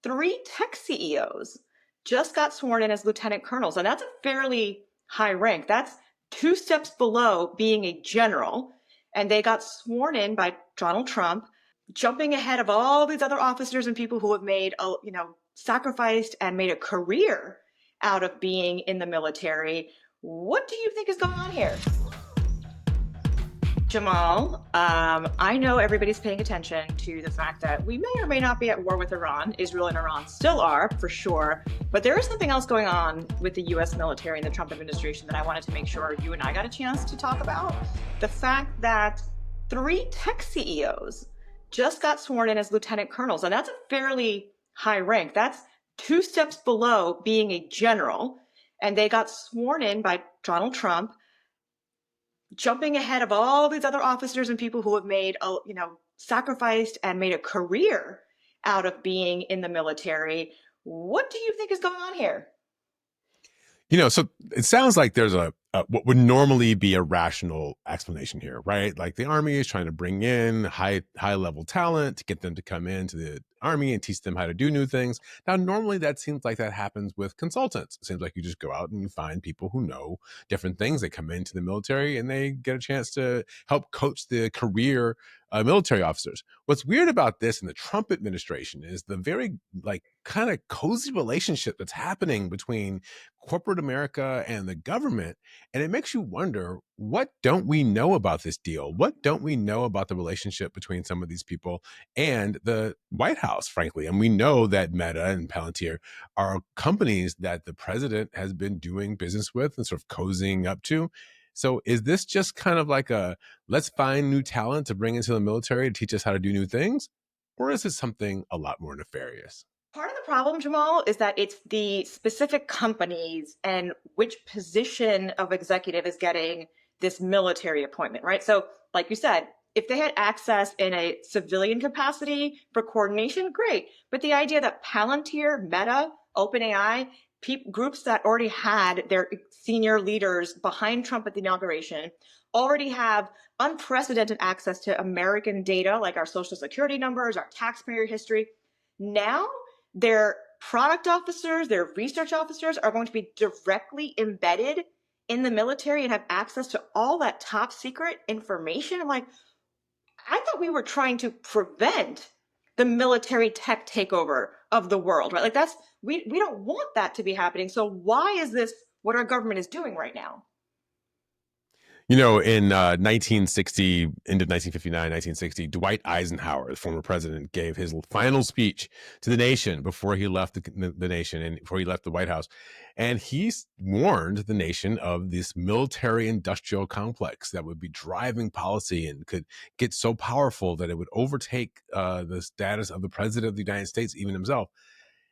Three tech CEOs just got sworn in as lieutenant colonels, and that's a fairly high rank. That's two steps below being a general, and they got sworn in by Donald Trump, jumping ahead of all these other officers and people who have made sacrificed and made a career out of being in the military. What do you think is going on here? Jamal, I know everybody's paying attention to the fact that we may or may not be at war with Iran. Israel and Iran still are, for sure. But there is something else going on with the U.S. military and the Trump administration that I wanted to make sure you and I got a chance to talk about. The fact that three tech CEOs just got sworn in as lieutenant colonels, and that's a fairly high rank. That's two steps below being a general. And they got sworn in by Donald Trump, jumping ahead of all these other officers and people who have made sacrificed and made a career out of being in the military. What do you think is going on here? So it sounds like there's a what would normally be a rational explanation here, right? Like the Army is trying to bring in high level talent to get them to come into the Army and teach them how to do new things. Now, normally that seems like that happens with consultants. It seems like you just go out and you find people who know different things. They come into the military and they get a chance to help coach the career military officers. What's weird about this in the Trump administration is the very kind of cozy relationship that's happening between corporate America and the government. And it makes you wonder, what don't we know about this deal? What don't we know about the relationship between some of these people and the White House, frankly? And we know that Meta and Palantir are companies that the president has been doing business with and sort of cozying up to. So is this just kind of like a, let's find new talent to bring into the military to teach us how to do new things? Or is it something a lot more nefarious? Part of the problem, Jamal, is that it's the specific companies and which position of executive is getting this military appointment, right? So like you said, if they had access in a civilian capacity for coordination, great. But the idea that Palantir, Meta, OpenAI, groups that already had their senior leaders behind Trump at the inauguration already have unprecedented access to American data like our social security numbers, our taxpayer history. Now, their product officers, their research officers are going to be directly embedded in the military and have access to all that top secret information. I'm like, I thought we were trying to prevent the military tech takeover of the world, right? Like we don't want that to be happening. So why is this what our government is doing right now? In 1960, into 1959, 1960, Dwight Eisenhower, the former president, gave his final speech to the nation before he left the nation and before he left the White House. And he warned the nation of this military industrial complex that would be driving policy and could get so powerful that it would overtake the status of the president of the United States, even himself.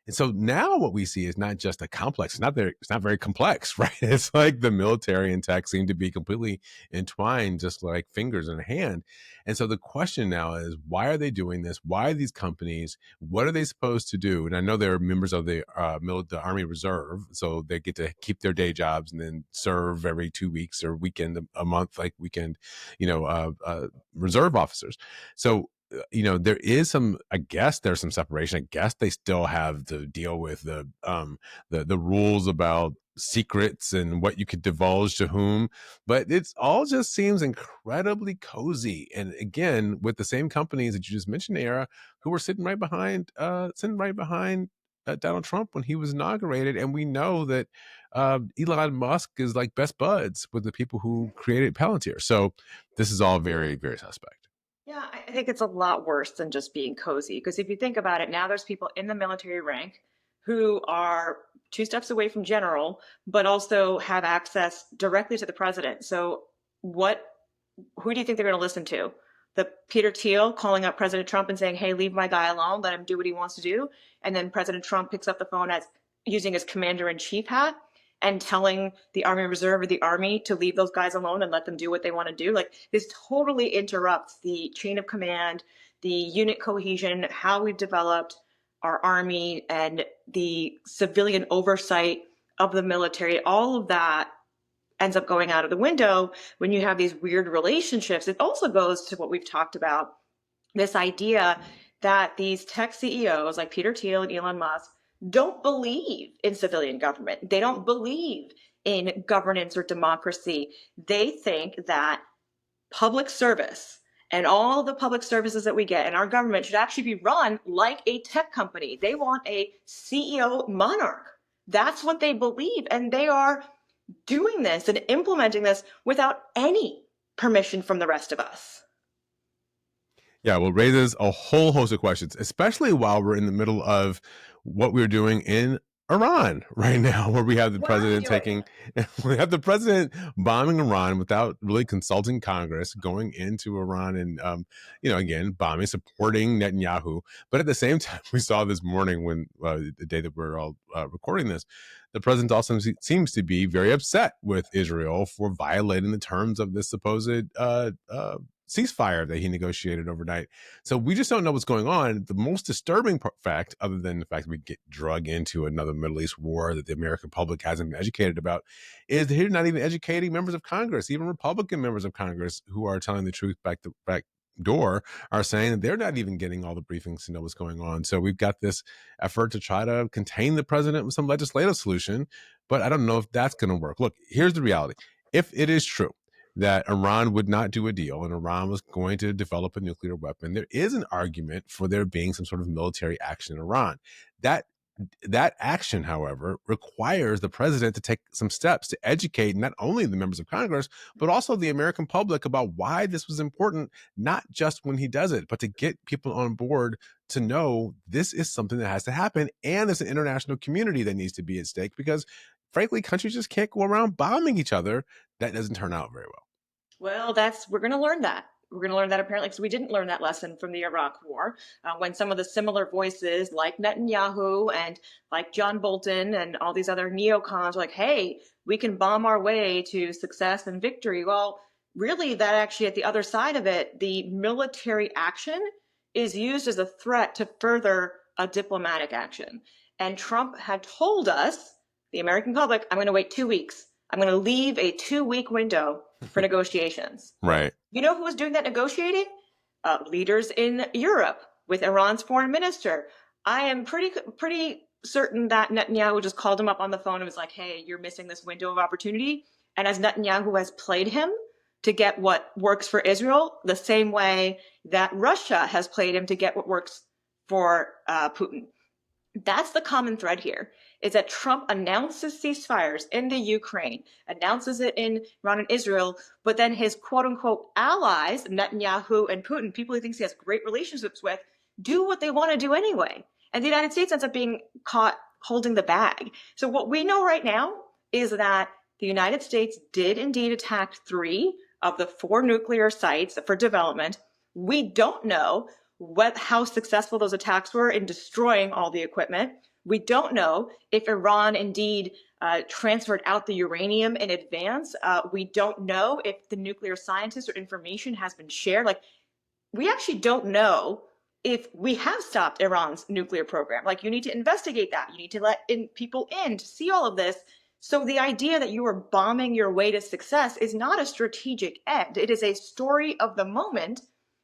And so now what we see is not just a complex. It's not very complex, right? It's like the military and tech seem to be completely entwined, just like fingers in a hand. And so the question now is, why are they doing this? Why are these companies? What are they supposed to do? And I know they're members of the Army Reserve, so they get to keep their day jobs and then serve every 2 weeks or weekend a month, like weekend, reserve officers. So there is I guess there's some separation. I guess they still have to deal with the rules about secrets and what you could divulge to whom, but it's all just seems incredibly cozy. And again, with the same companies that you just mentioned, Era, who were sitting right behind Donald Trump when he was inaugurated. And we know that Elon Musk is like best buds with the people who created Palantir. So this is all very, very suspect. Yeah, I think it's a lot worse than just being cozy. Because if you think about it, now there's people in the military rank who are two steps away from general, but also have access directly to the president. So who do you think they're going to listen to? The Peter Thiel calling up President Trump and saying, hey, leave my guy alone, let him do what he wants to do. And then President Trump picks up the phone as using his commander-in-chief hat and telling the Army Reserve or the Army to leave those guys alone and let them do what they want to do. Like, this totally interrupts the chain of command, the unit cohesion, how we've developed our Army and the civilian oversight of the military. All of that ends up going out of the window when you have these weird relationships. It also goes to what we've talked about, this idea that these tech CEOs like Peter Thiel and Elon Musk don't believe in civilian government. They don't believe in governance or democracy. They think that public service and all the public services that we get in our government should actually be run like a tech company. They want a CEO monarch. That's what they believe. And they are doing this and implementing this without any permission from the rest of us. Yeah, well, raises a whole host of questions, especially while we're in the middle of what we're doing in Iran right now, where we have the What are we president doing? taking, we have the president bombing Iran without really consulting Congress, going into Iran and, again, bombing, supporting Netanyahu. But at the same time, we saw this morning when the day that we're all recording this, the president also seems to be very upset with Israel for violating the terms of this supposed ceasefire that he negotiated overnight. So we just don't know what's going on. The most disturbing fact, other than the fact that we get drug into another Middle East war that the American public hasn't been educated about, is that he's not even educating members of Congress, even Republican members of Congress who are telling the truth back door are saying that they're not even getting all the briefings to know what's going on. So we've got this effort to try to contain the president with some legislative solution, but I don't know if that's going to work. Look, here's the reality. If it is true that Iran would not do a deal and Iran was going to develop a nuclear weapon, there is an argument for there being some sort of military action in Iran. That action, however, requires the president to take some steps to educate not only the members of Congress, but also the American public about why this was important, not just when he does it, but to get people on board to know this is something that has to happen. And there's an international community that needs to be at stake because, frankly, countries just can't go around bombing each other. That doesn't turn out very well. Well, we're going to learn that. We're going to learn that apparently because we didn't learn that lesson from the Iraq War when some of the similar voices like Netanyahu and like John Bolton and all these other neocons were like, hey, we can bomb our way to success and victory. Well, really, that actually at the other side of it, the military action is used as a threat to further a diplomatic action. And Trump had told us, the American public, I'm going to wait 2 weeks. I'm going to leave a 2-week window for negotiations. Right. You know who was doing that negotiating? Leaders in Europe with Iran's foreign minister. I am pretty certain that Netanyahu just called him up on the phone and was like, hey, you're missing this window of opportunity. And as Netanyahu has played him to get what works for Israel, the same way that Russia has played him to get what works for Putin. That's the common thread here, is that Trump announces ceasefires in the Ukraine, announces it in Iran and Israel, but then his quote unquote allies, Netanyahu and Putin, people he thinks he has great relationships with, do what they want to do anyway. And the United States ends up being caught holding the bag. So what we know right now is that the United States did indeed attack 3 of the 4 nuclear sites for development. We don't know how successful those attacks were in destroying all the equipment. We don't know if Iran indeed transferred out the uranium in advance. We don't know if the nuclear scientists or information has been shared. Like, we actually don't know if we have stopped Iran's nuclear program. Like, you need to investigate that. You need to let people in to see all of this. So the idea that you are bombing your way to success is not a strategic end. It is a story of the moment.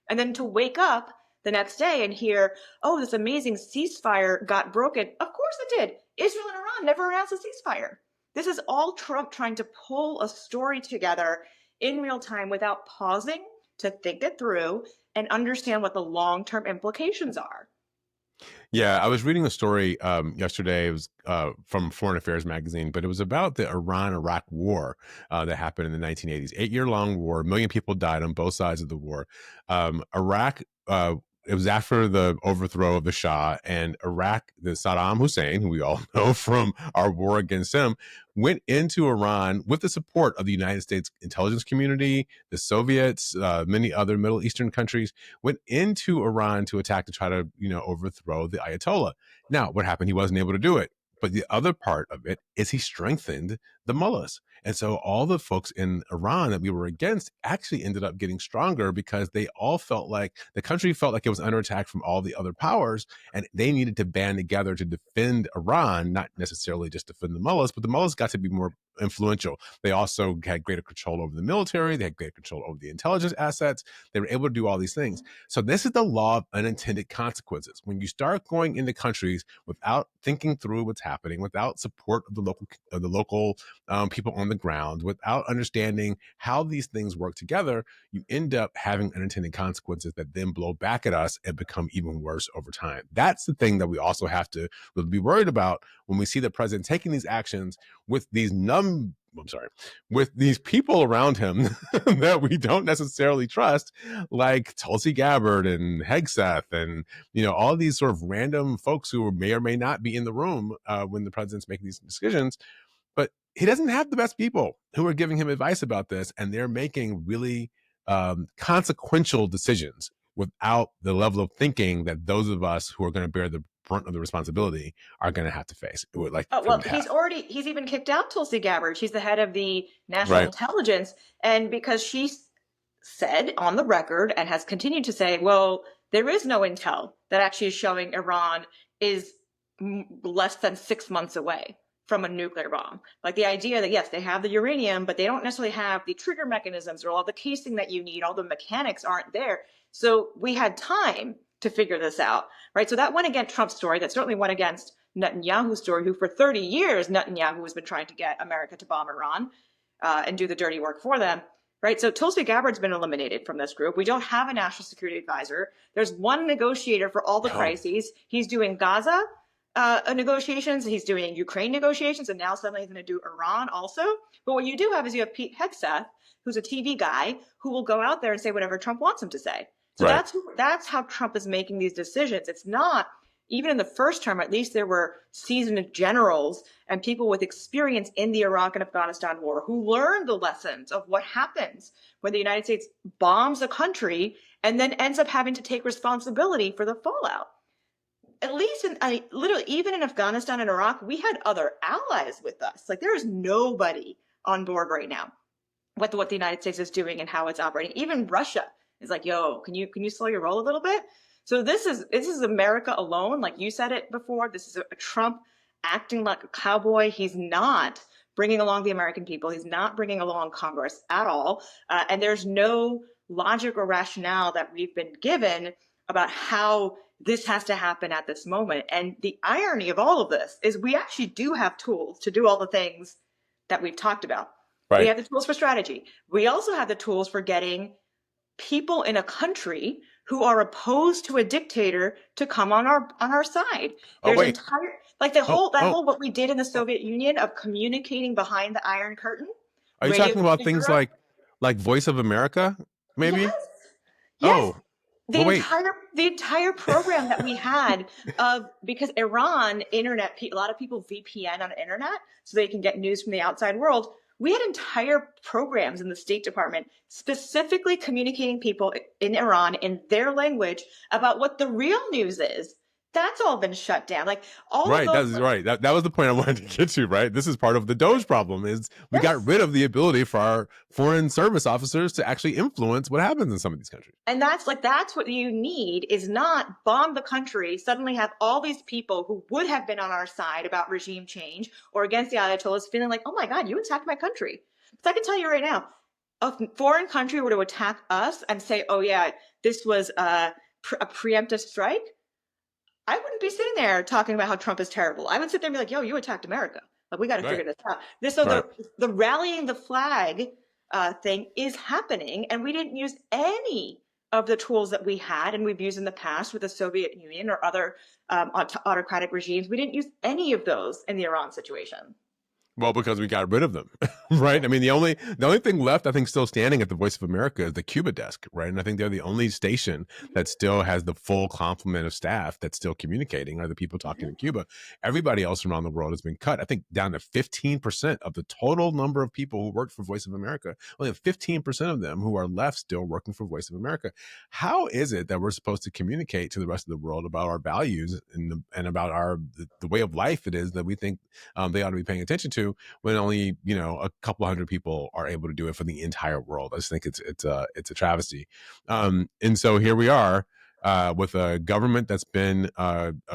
And then to wake up the next day and hear, oh, this amazing ceasefire got broken. Of course it did. Israel and Iran never announced a ceasefire. This is all Trump trying to pull a story together in real time without pausing to think it through and understand what the long-term implications are. Yeah, I was reading a story yesterday. It was from Foreign Affairs magazine, but it was about the Iran-Iraq war that happened in the 1980s. 8-year-long war. 1 million people died on both sides of the war. Iraq, it was after the overthrow of the Shah, and Iraq, the Saddam Hussein, who we all know from our war against him, went into Iran with the support of the United States intelligence community, the Soviets, many other Middle Eastern countries, went into Iran to attack to try to, overthrow the Ayatollah. Now, what happened? He wasn't able to do it. But the other part of it is he strengthened the mullahs. And so all the folks in Iran that we were against actually ended up getting stronger because they all felt like the country felt like it was under attack from all the other powers, and they needed to band together to defend Iran, not necessarily just defend the mullahs, but the mullahs got to be more influential. They also had greater control over the military. They had greater control over the intelligence assets. They were able to do all these things. So this is the law of unintended consequences. When you start going into countries without thinking through what's happening, without support of the local people on the ground, without understanding how these things work together, you end up having unintended consequences that then blow back at us and become even worse over time. That's the thing that we also have to be worried about when we see the president taking these actions with these with these people around him that we don't necessarily trust, like Tulsi Gabbard and Hegseth and, all these sort of random folks who may or may not be in the room when the president's making these decisions. But he doesn't have the best people who are giving him advice about this, and they're making really consequential decisions without the level of thinking that those of us who are going to bear the brunt of the responsibility are going to have to face. It would like Oh, for them well, to have. he's even kicked out Tulsi Gabbard. She's the head of the National Right. Intelligence. And because she said on the record and has continued to say, well, there is no intel that actually is showing Iran is less than 6 months away from a nuclear bomb. Like the idea that, yes, they have the uranium, but they don't necessarily have the trigger mechanisms or all the casing that you need. All the mechanics aren't there. So we had time to figure this out, right? So that went against Trump's story. That certainly went against Netanyahu's story, who for 30 years, Netanyahu has been trying to get America to bomb Iran and do the dirty work for them, right? So Tulsi Gabbard's been eliminated from this group. We don't have a national security advisor. There's one negotiator for all the crises. He's doing Gaza negotiations, he's doing Ukraine negotiations, and now suddenly he's going to do Iran also. But what you do have is you have Pete Hegseth, who's a TV guy, who will go out there and say whatever Trump wants him to say. So Right. that's how Trump is making these decisions. It's not, even in the first term, at least there were seasoned generals and people with experience in the Iraq and Afghanistan war who learned the lessons of what happens when the United States bombs a country and then ends up having to take responsibility for the fallout. At least literally, even in Afghanistan and Iraq, we had other allies with us. Like there is nobody on board right now with what the United States is doing and how it's operating. Even Russia is like, yo, can you slow your roll a little bit? So this is America alone. Like you said it before, this is a Trump acting like a cowboy. He's not bringing along the American people. He's not bringing along Congress at all. And there's no logic or rationale that we've been given about how this has to happen at this moment. And the irony of all of this is we actually do have tools to do all the things that we've talked about. Right. We have the tools for strategy. We also have the tools for getting people in a country who are opposed to a dictator to come on our side. There's entire, like the whole what we did in the Soviet Union of communicating behind the Iron Curtain. Are you talking about things like Voice of America, maybe? Yes. Oh, The entire program that we had because Iran internet, a lot of people VPN on the internet so they can get news from the outside world. We had entire programs in the State Department specifically communicating people in Iran in their language about what the real news is. That's all been shut down. Like all right, of those, that's right. That was the point I wanted to get to. Right, this is part of the Doge problem. Is we got rid of the ability for our foreign service officers to actually influence what happens in some of these countries. And that's what you need is not bomb the country, suddenly have all these people who would have been on our side about regime change or against the Ayatollahs feeling like, oh my God, you attacked my country. Because I can tell you right now, a foreign country were to attack us and say, oh yeah, this was a preemptive strike. I wouldn't be sitting there talking about how Trump is terrible. I would sit there and be like, yo, you attacked America. Like, we got to figure this out. The rallying the flag thing is happening, and we didn't use any of the tools that we had and we've used in the past with the Soviet Union or other autocratic regimes. We didn't use any of those in the Iran situation. Well, because we got rid of them, right? I mean, the only thing left, I think, still standing at the Voice of America is the Cuba desk, right? And I think they're the only station that still has the full complement of staff that's still communicating, are the people talking to Cuba. Everybody else around the world has been cut. I think down to 15% of the total number of people who worked for Voice of America. Only 15% of them who are left still working for Voice of America. How is it that we're supposed to communicate to the rest of the world about our values and about the way of life it is that we think they ought to be paying attention to, do when only, a couple hundred people are able to do it for the entire world. I just think it's a travesty. And so here we are, with a government that's been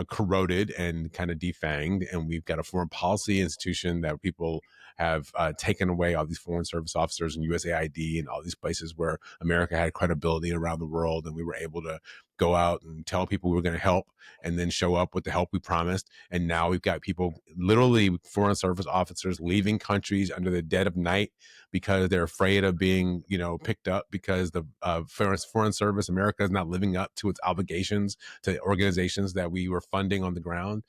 corroded and kind of defanged, and we've got a foreign policy institution that people have taken away all these foreign service officers and USAID and all these places where America had credibility around the world, and we were able to go out and tell people we were going to help and then show up with the help we promised. And now we've got people, literally foreign service officers, leaving countries under the dead of night because they're afraid of being, picked up because the foreign service America is not living up to its obligations to organizations that we were funding on the ground.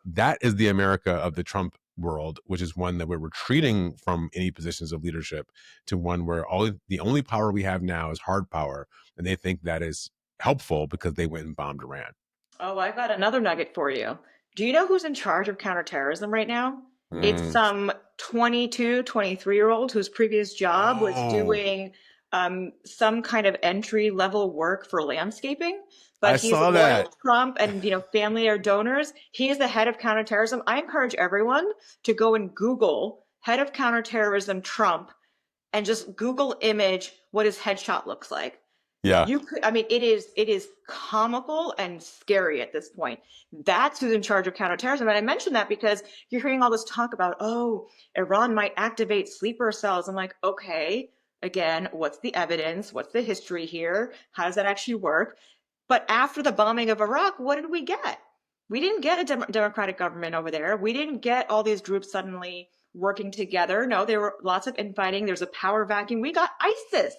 That is the America of the Trump world, which is one that we're retreating from any positions of leadership to one where the only power we have now is hard power, and they think that is helpful because they went and bombed Iran. Oh, I've got another nugget for you. Do you know who's in charge of counterterrorism right now? It's Mm. some 22, 23-year-old whose previous job was Oh, doing some kind of entry level work for landscaping, but I he's saw loyal that. to Trump and family are donors. He is the head of counterterrorism. I encourage everyone to go and Google head of counterterrorism Trump and just Google image what his headshot looks like. Yeah. You could, I mean, it is comical and scary at this point. That's who's in charge of counterterrorism. And I mentioned that because you're hearing all this talk about, oh, Iran might activate sleeper cells. I'm like, okay, again, what's the evidence? What's the history here? How does that actually work? But after the bombing of Iraq, what did we get? We didn't get a democratic government over there. We didn't get all these groups suddenly working together. No, there were lots of infighting. There's a power vacuum. We got ISIS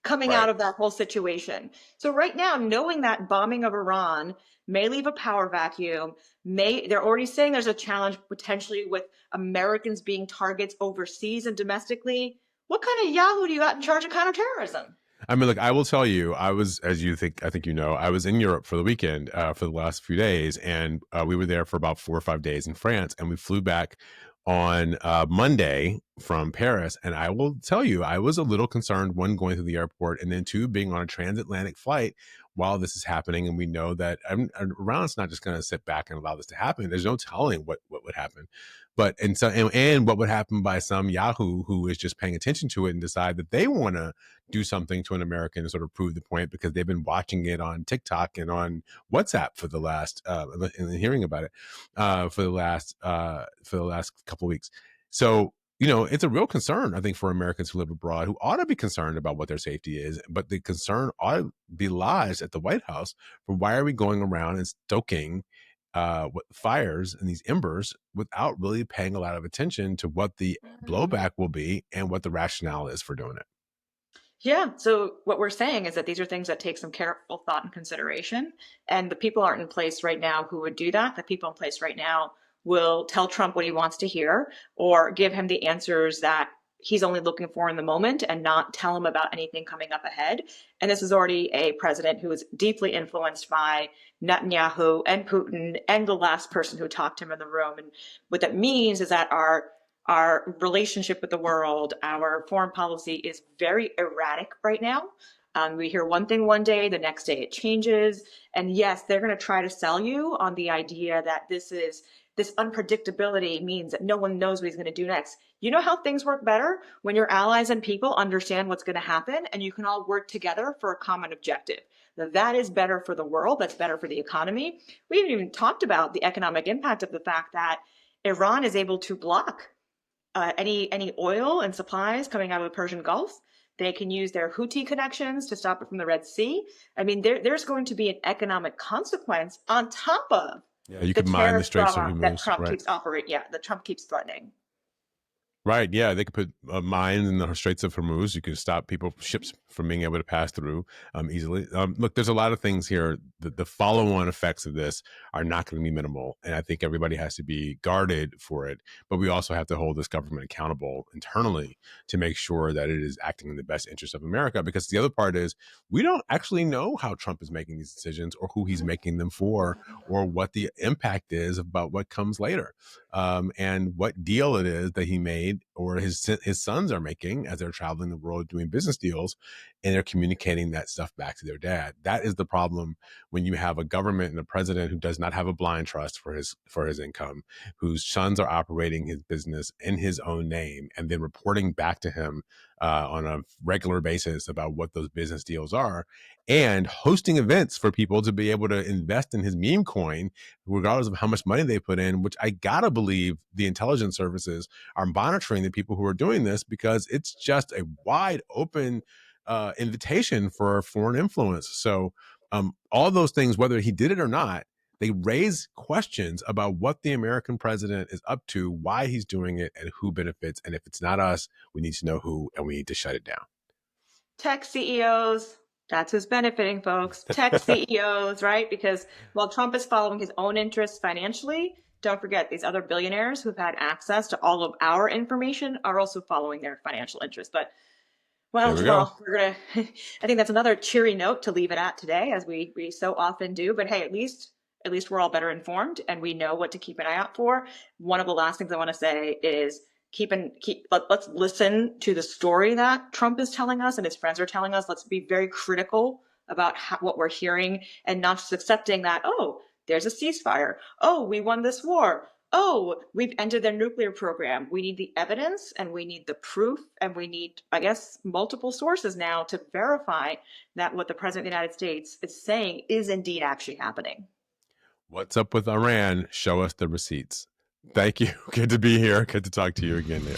coming Right. out of that whole situation. So right now, knowing that bombing of Iran may leave a power vacuum, they're already saying there's a challenge potentially with Americans being targets overseas and domestically. What kind of Yahoo do you got in charge of counterterrorism? I mean, look, I will tell you, I was, as I think I was in Europe for the weekend, for the last few days, and we were there for about 4 or 5 days in France, and we flew back on Monday from Paris. And I will tell you, I was a little concerned, one, going through the airport, and then two, being on a transatlantic flight while this is happening. And we know that Iran's not just going to sit back and allow this to happen. There's no telling what would happen. But and what would happen by some Yahoo who is just paying attention to it and decide that they want to do something to an American to sort of prove the point because they've been watching it on TikTok and on WhatsApp for the last and hearing about it for the last couple of weeks. So it's a real concern, I think, for Americans who live abroad who ought to be concerned about what their safety is, but the concern ought to be lodged at the White House for why are we going around and stoking fires and these embers without really paying a lot of attention to what the blowback will be and what the rationale is for doing it. Yeah. So what we're saying is that these are things that take some careful thought and consideration. And the people aren't in place right now who would do that. The people in place right now will tell Trump what he wants to hear or give him the answers that he's only looking for in the moment and not tell him about anything coming up ahead. And this is already a president who is deeply influenced by Netanyahu and Putin and the last person who talked to him in the room. And what that means is that our relationship with the world, our foreign policy is very erratic right now. We hear one thing one day, the next day it changes. And yes, they're going to try to sell you on the idea that this unpredictability means that no one knows what he's going to do next. You know how things work better? When your allies and people understand what's going to happen and you can all work together for a common objective. That is better for the world. That's better for the economy. We haven't even talked about the economic impact of the fact that Iran is able to block any oil and supplies coming out of the Persian Gulf. They can use their Houthi connections to stop it from the Red Sea. I mean, there's going to be an economic consequence on top of Yeah, you the could mine the tariff Straits of drama that Hormuz, Trump right? keeps operating. Yeah, that Trump keeps threatening. Right. Yeah, they could put mines in the Straits of Hormuz. You could stop ships from being able to pass through easily. Look, there's a lot of things here. The follow-on effects of this are not going to be minimal, and I think everybody has to be guarded for it. But we also have to hold this government accountable internally to make sure that it is acting in the best interest of America. Because the other part is we don't actually know how Trump is making these decisions, or who he's making them for, or what the impact is about what comes later, and what deal it is that he made or his sons are making as they're traveling the world doing business deals, and they're communicating that stuff back to their dad. That is the problem when you have a government and a president who does not have a blind trust for his income, whose sons are operating his business in his own name and then reporting back to him on a regular basis about what those business deals are, and hosting events for people to be able to invest in his meme coin, regardless of how much money they put in, which I gotta believe the intelligence services are monitoring the people who are doing this, because it's just a wide open invitation for foreign influence. So all those things, whether he did it or not, they raise questions about what the American president is up to, why he's doing it, and who benefits. And if it's not us, we need to know who, and we need to shut it down. Tech CEOs, that's who's benefiting, folks. Tech CEOs, right? Because while Trump is following his own interests financially, don't forget these other billionaires who've had access to all of our information are also following their financial interests. But well, There we go. Jamal, we're gonna. I think that's another cheery note to leave it at today, as we so often do. But hey, at least we're all better informed, and we know what to keep an eye out for. One of the last things I want to say is let's listen to the story that Trump is telling us and his friends are telling us. Let's be very critical about what we're hearing, and not just accepting that, oh, there's a ceasefire. Oh, we won this war. Oh, we've ended their nuclear program. We need the evidence and we need the proof, and we need, I guess, multiple sources now to verify that what the President of the United States is saying is indeed actually happening. What's up with Iran? Show us the receipts. Thank you. Good to be here. Good to talk to you again there.